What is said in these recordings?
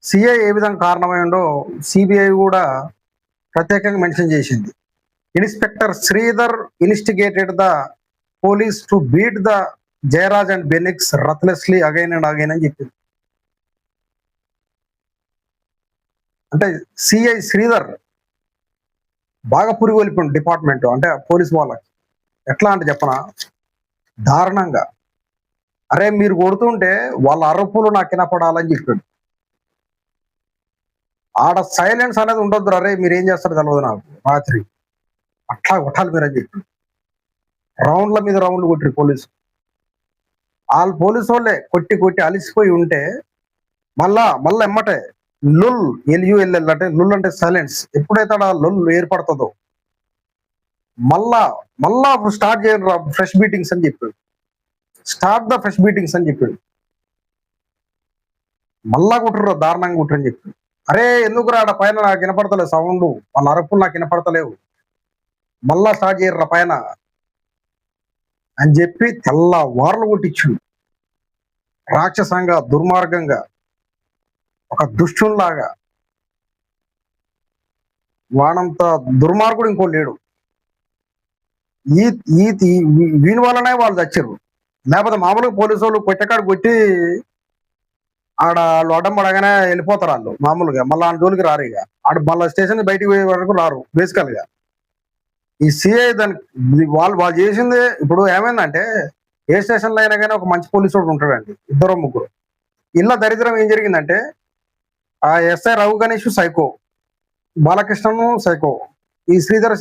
CI ఏ విధంగా కారణమైండో CBI కూడా ప్రత్యేకంగా మెన్షన్ చేసింది. Inspector Sridhar instigated the police to beat the Jayaraj and Bennix ruthlessly again and again అని చెప్పింది. అంటే సిఐ శ్రీధర్ బాగా పురిగొల్పిండు డిపార్ట్మెంట్, అంటే పోలీస్ వాళ్ళకి. ఎట్లా అంటే చెప్పనా, దారుణంగా. అరే మీరు కొడుతుంటే వాళ్ళ అరుపులు నాకు వినపడాలని చెప్పాడు. ఆడ సైలెన్స్ అనేది ఉండొద్దు. అరే మీరు ఏం చేస్తారో తెలియదు నాకు, రాత్రి అట్లా కొట్టాలి మీరు అని చెప్పాడు. రౌండ్ల మీద రౌండ్లు కొట్టిరు పోలీసు. వాళ్ళు పోలీసు వాళ్ళే కొట్టి కొట్టి అలిసిపోయి ఉంటే మళ్ళా ఎమ్మటే లుల్, ఎల్యుఎల్ఎల్ అంటే లుల్ అంటే సైలెన్స్. ఎప్పుడైతే ఆ లుల్ ఏర్పడుతుందో మళ్ళా స్టార్ట్ చేయండి ఫ్రెష్ బీటింగ్స్ అని చెప్పాడు. స్టార్ట్ ద ఫ్రెష్ బీటింగ్స్ అని చెప్పాడు. మళ్ళా కుట్రు, దారుణంగా కుట్రని చెప్పాడు. అరే ఎందుకు రాడ పైన నాకు వినపడతలేవు సౌండ్, వాళ్ళ అరుపులు నాకు వినపడతలేవు, మళ్ళా స్టార్ట్ చేయర్రా పైన అని చెప్పి తెల్లవార్లు కొట్టించుండు. రాక్షసంగా, దుర్మార్గంగా, ఒక దుష్టునిలాగా. వాడంత దుర్మార్గుడు ఇంకో లేడు. వీని వల్లనే వాళ్ళు చచ్చారు. లేకపోతే మామూలుగా పోలీసు వాళ్ళు కొట్టకాడు కొట్టి ఆడ వాళ్ళు అడ్డం పడగానే వెళ్ళిపోతారు వాళ్ళు మామూలుగా. మళ్ళీ ఆ జోలికి రారు. ఇక ఆడ మళ్ళీ స్టేషన్ బయటికి పోయే వరకు రారు బేసికల్ గా. ఈ సిఐ దానికి వాళ్ళు చేసింది ఇప్పుడు ఏమైందంటే, ఏ స్టేషన్లో అయినా కానీ ఒక మంచి పోలీసు వాడు ఉంటాడండి, ఇద్దరు ముగ్గురు. ఇలా దరిద్రం ఏం జరిగిందంటే, ఆ ఎస్ఐ రఘు గణేష్ సైకో, బాలకృష్ణను సైకో, ఈ శ్రీధరు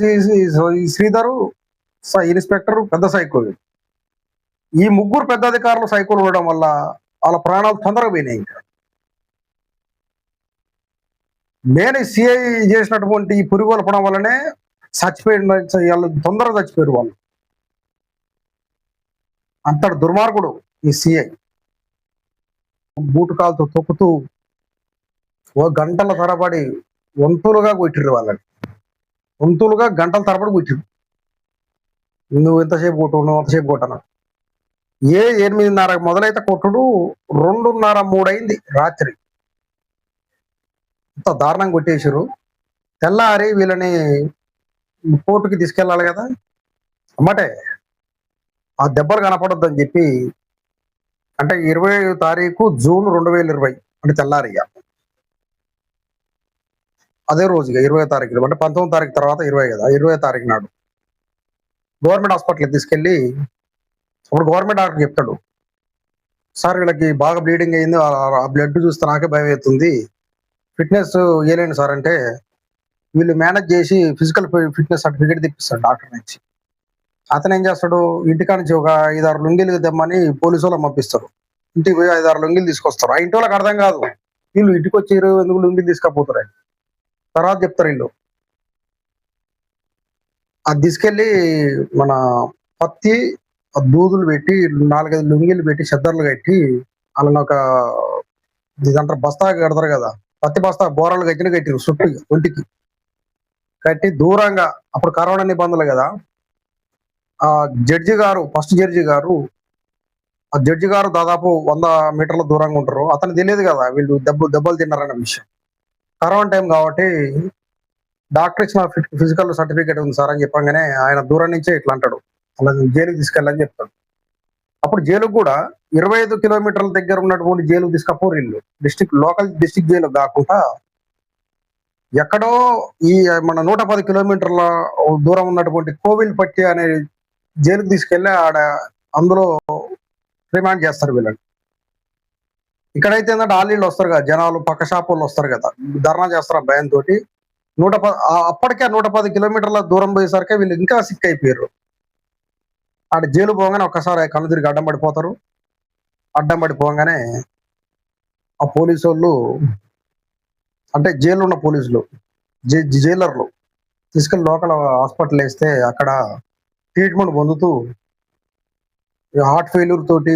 ఇన్స్పెక్టర్ పెద్ద సైకో. ఈ ముగ్గురు పెద్ద అధికారులు సైకోలు ఉండడం వల్ల వాళ్ళ ప్రాణాలు తొందరగా పోయినాయి. ఇంకా నేను సిఐ చేసినటువంటి ఈ పురిగొల్పడం వల్లనే చచ్చిపోయిన వాళ్ళు తొందరగా చచ్చిపోయారు వాళ్ళు. అంతటి దుర్మార్గుడు ఈ సిఐ. బూటకాలతో తొక్కుతూ గంటల తరబడి వంతులుగా కొట్టిర్రు వాళ్ళని. వంతులుగా గంటల తరబడి కొట్టిర్రు. నువ్వు ఎంతసేపు కొట్టు, నువ్వు ఎంతసేపు కొట్టను. 8:30 మొదలైతే కొట్టుడు 2:30, 3 అయింది రాత్రి. ఇంత దారుణంగా కొట్టేసారు. తెల్లారి వీళ్ళని కోర్టుకి తీసుకెళ్ళాలి కదా, అమ్మటే ఆ దెబ్బలు కనపడొద్దని చెప్పి, అంటే 20వ తారీఖు జూన్ 2020, అంటే తెల్లారి అదే రోజుగా 20వ తారీఖు, అంటే 19వ తారీఖు తర్వాత 20 కదా, 20వ తారీఖు నాడు గవర్నమెంట్ హాస్పిటల్కి తీసుకెళ్ళి, అప్పుడు గవర్నమెంట్ డాక్టర్ చెప్తాడు, సార్ వీళ్ళకి బాగా బ్లీడింగ్ అయింది, ఆ బ్లడ్ చూస్తే నాకే భయం అవుతుంది, ఫిట్నెస్ వేయలేండి సార్ అంటే, వీళ్ళు మేనేజ్ చేసి ఫిజికల్ ఫిట్నెస్ సర్టిఫికేట్ తెప్పిస్తాడు డాక్టర్ నుంచి. అతను ఏం చేస్తాడు, ఇంటికా నుంచి ఒక 5-6 లుంగీలు తెమ్మని పోలీసు వాళ్ళని పంపిస్తారు. ఇంటికి పోయి 5-6 లుంగీలు తీసుకొస్తారు. ఆ ఇంటి వాళ్ళకి అర్థం కాదు, వీళ్ళు ఇంటికి వచ్చారు ఎందుకు లుంగీలు తీసుకపోతారు అని. తర్వాత చెప్తారు వీళ్ళు. అది తీసుకెళ్ళి మన పత్తి దూదులు పెట్టి 4-5 లుంగీలు పెట్టి చెద్దర్లు కట్టి వాళ్ళని ఒక ఇదంటారు బస్తా కడతారు కదా, పత్తి బస్తా బోరాలు కట్టిరు చుట్టూ ఒంటికి కట్టి దూరంగా. అప్పుడు కరోనా నిబంధనలు కదా, ఆ జడ్జి గారు, ఫస్ట్ జడ్జి గారు, ఆ జడ్జి గారు దాదాపు 100 మీటర్ల దూరంగా ఉంటారు. అతను తెలియదు కదా వీళ్ళు దెబ్బలు తిన్నారన్న విషయం. కరోనా టైం కాబట్టి డాక్టర్ ఇచ్చిన ఫిజికల్ సర్టిఫికేట్ ఉంది సార్ అని చెప్పగానే ఆయన దూరం నుంచే ఇట్లా అంటాడు, అలా జైలుకి తీసుకెళ్ళని చెప్తాడు. అప్పుడు జైలుకు కూడా 25 కిలోమీటర్ల దగ్గర ఉన్నటువంటి జైలుకు తీసుకపోరు వీళ్ళు. లోకల్ డిస్టిక్ జైలు కాకుండా ఎక్కడో ఈ మన 110 కిలోమీటర్ల దూరం ఉన్నటువంటి కోవిల్పట్టి అనే జైలుకు తీసుకెళ్ళి ఆడ అందులో రిమాండ్ చేస్తారు వీళ్ళని. ఇక్కడైతే ఏంటంటే ఆలీళ్ళు వస్తారు కదా, జనాలు పక్క షాప్ వాళ్ళు వస్తారు కదా, ధర్నా చేస్తారు ఆ భయంతో. అప్పటికే 110 కిలోమీటర్ల దూరం పోయేసరికి వీళ్ళు ఇంకా సిక్ అయిపోయారు. ఆడ జైలు పోగానే ఒక్కసారి కళ్ళు తిరిగి అడ్డం పడిపోతారు. అడ్డం పడిపోగానే ఆ పోలీసు వాళ్ళు, అంటే జైలు ఉన్న పోలీసులు, జైలర్లు తీసుకెళ్లి లోకల్ హాస్పిటల్ వేస్తే అక్కడ ట్రీట్మెంట్ పొందుతూ హార్ట్ ఫెయిల్యూర్ తోటి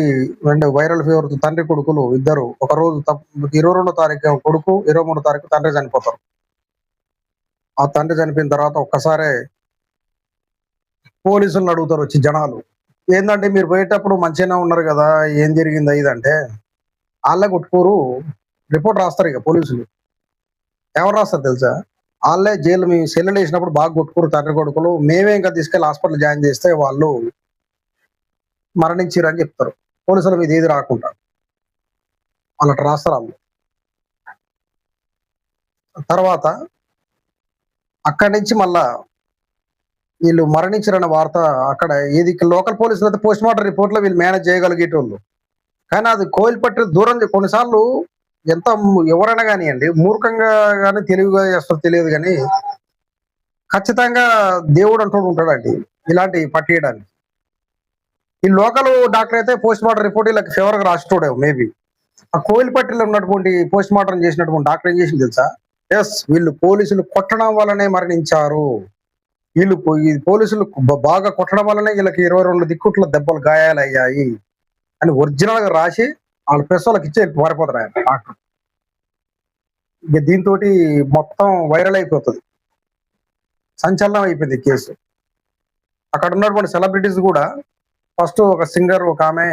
అండ్ వైరల్ ఫీవర్ తో తండ్రి కొడుకులు ఇద్దరు ఒక రోజు 22వ తారీఖు కొడుకు, 23వ తారీఖు తండ్రి చనిపోతారు. ఆ తండ్రి చనిపోయిన తర్వాత ఒక్కసారే పోలీసులను అడుగుతారు వచ్చి జనాలు, ఏంటంటే మీరు పోయేటప్పుడు మంచిగానే ఉన్నారు కదా, ఏం జరిగింది ఇదంటే, వాళ్ళే కొట్టుకోరు. రిపోర్ట్ రాస్తారు ఇక పోలీసులు. ఎవరు రాస్తారు తెలుసా? ఆళ్ళే జైలు మీ సెల్లులు వేసినప్పుడు బాగా కొట్టుకుర్రు తండ్రి కొడుకులు. మేమే ఇంకా తీసుకెళ్ళి హాస్పిటల్ జాయిన్ చేస్తే వాళ్ళు మరణించిర్రని చెప్తారు. పోలీసుల మీద ఏది రాకుండా. వాళ్ళట్లా రాస్తారు ఆళ్ళు. తర్వాత అక్కడి నుంచి మళ్ళా వీళ్ళు మరణించిరన్న వార్త అక్కడ ఏది లోకల్ పోలీసులైతే పోస్ట్‌మార్టం రిపోర్ట్‌లో వీళ్ళు మేనేజ్ చేయగలిగేటోళ్ళు. కానీ అది కోయిల్పట్టి దూరం కొన్నిసార్లు ఎంత ఎవరైనా గానియండి, మూర్ఖంగా గాని, తెలివిగా చేస్తారో తెలియదు గానీ, ఖచ్చితంగా దేవుడంటోడు ఉంటాడండి. ఇలాంటివి పట్టేయడానికి. ఈ లోకల్ డాక్టర్ అయితే పోస్ట్‌మార్టం రిపోర్ట్ ఈళ్ళకి ఫేవర్‌గా రాసేటోడేమో మేబీ. ఆ కోయిల్పట్టిలో ఉన్నటువంటి పోస్ట్‌మార్టం చేసినటువంటి డాక్టర్ ఏం చేసిందో తెలుసా? యెస్. వీళ్ళు పోలీసులు కొట్టడం వల్లనే మరణించారు. ఈ పోలీసులు బాగా కొట్టడం వల్లనే వీళ్ళకి 22 దిక్కుట్ల దెబ్బలు గాయాలయ్యాయి అని ఒరిజినల్‌గా రాసి ఆళ్ళ ప్రెస్ వాళ్ళకిచ్చి పారిపోతాడాయన డాక్టర్. ఇక దీంతోటి మొత్తం వైరల్ అయిపోతది. సంచలనం అయిపోయింది ఈ కేసు. అక్కడ ఉన్నటువంటి సెలబ్రిటీస్ గూడా ఫస్ట్ ఒక సింగర్ ఒకామె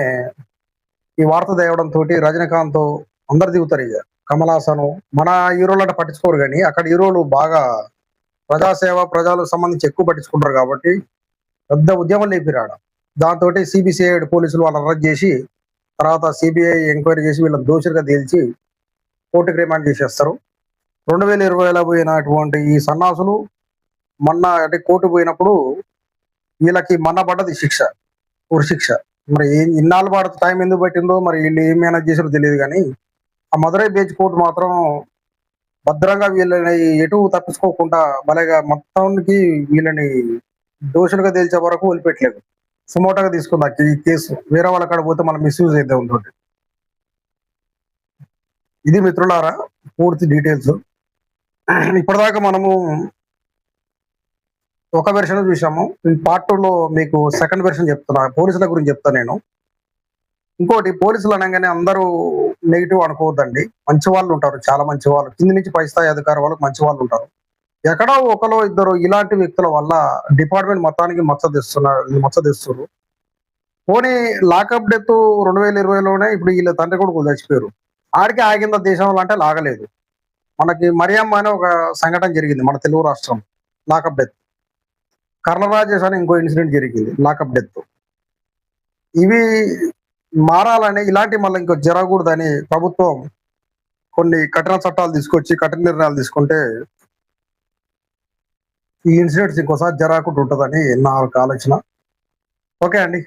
ఈ వార్త తేవడంతోటి రజనీకాంత్ అందరు దిగుతారిగ. కమల్ హాసను మన హీరోలంటే పట్టించుకోరు గానీ, అక్కడ హీరోలు బాగా ప్రజాసేవ, ప్రజలకు సంబంధించి ఎక్కువ పట్టించుకుంటారు కాబట్టి పెద్ద ఉద్యమం లేపిరాడ. దాంతోటి సీబీసీఐడి పోలీసులు వాళ్ళని అరెస్ట్ చేసి, తర్వాత సీబీఐ ఎంక్వైరీ చేసి వీళ్ళని దోషులుగా తేల్చి కోర్టుకి రిమాండ్ చేసేస్తారు. 2020లో పోయినటువంటి ఈ సన్నాసులు మొన్న అంటే కోర్టుకు పోయినప్పుడు వీళ్ళకి మొన్న పడ్డది శిక్ష. ఉరిశిక్ష. మరి ఇన్నాళ్ళు టైం ఎందుకు పట్టిందో మరి వీళ్ళు ఏం మేనేజ్ చేసారో తెలియదు కానీ, ఆ మదురై బెంచ్ కోర్టు మాత్రం భద్రంగా వీళ్ళని ఎటు తప్పించుకోకుండా భలేగా మొత్తానికి వీళ్ళని దోషులుగా తేల్చే వరకు వదిలిపెట్టలేదు. సుమోటోగా తీసుకుంది ఈ కేసు. వేరే వాళ్ళ కాడ పోతే మళ్ళీ మిస్‌యూజ్ అయిద్ది ఉంటోటి. ఇది మిత్రులారా పూర్తి డీటెయిల్స్. ఇప్పటిదాకా మనము ఒక వెర్షన్ చూసాము. ఈ పార్ట్ 2లో మీకు సెకండ్ వెర్షన్ చెప్తున్నా. పోలీసుల గురించి చెప్తా నేను. ఇంకోటి పోలీసులు అనంగానే అందరూ నెగెటివ్ అనుకోవద్దండి. మంచి వాళ్ళు ఉంటారు. చాలా మంచి వాళ్ళు. కింది నుంచి పై స్థాయి అధికారి వాళ్ళకి మంచి వాళ్ళు ఉంటారు. ఎక్కడో ఒకలో ఇద్దరు ఇలాంటి వ్యక్తుల వల్ల డిపార్ట్మెంట్ మొత్తానికి మచ్చ తెస్తుర్రు. పోనీ లాకప్ డెత్ 2020లోనే ఇప్పుడు వీళ్ళ తండ్రి కొడుకులు చచ్చిపోయారు. ఆడికి ఆగిందా దేశంలో అంటే లాగలేదు. మనకి మరియమ్మ అనే ఒక సంఘటన జరిగింది మన తెలుగు రాష్ట్రం. Lockup death. కర్ణరాజేష్ అని ఇంకో ఇన్సిడెంట్ జరిగింది. Lockup death. ఇవి మారాలని ఇలాంటి మళ్ళీ ఇంకో జరగకూడదని ప్రభుత్వం కొన్ని కఠిన చట్టాలు తీసుకొచ్చి కఠిన నిర్ణయాలు తీసుకుంటే ఈ ఇన్సిడెంట్స్ ఇంకోసారి జరగకుండా ఉంటుందని నా ఒక ఆలోచన. ఓకే అండి.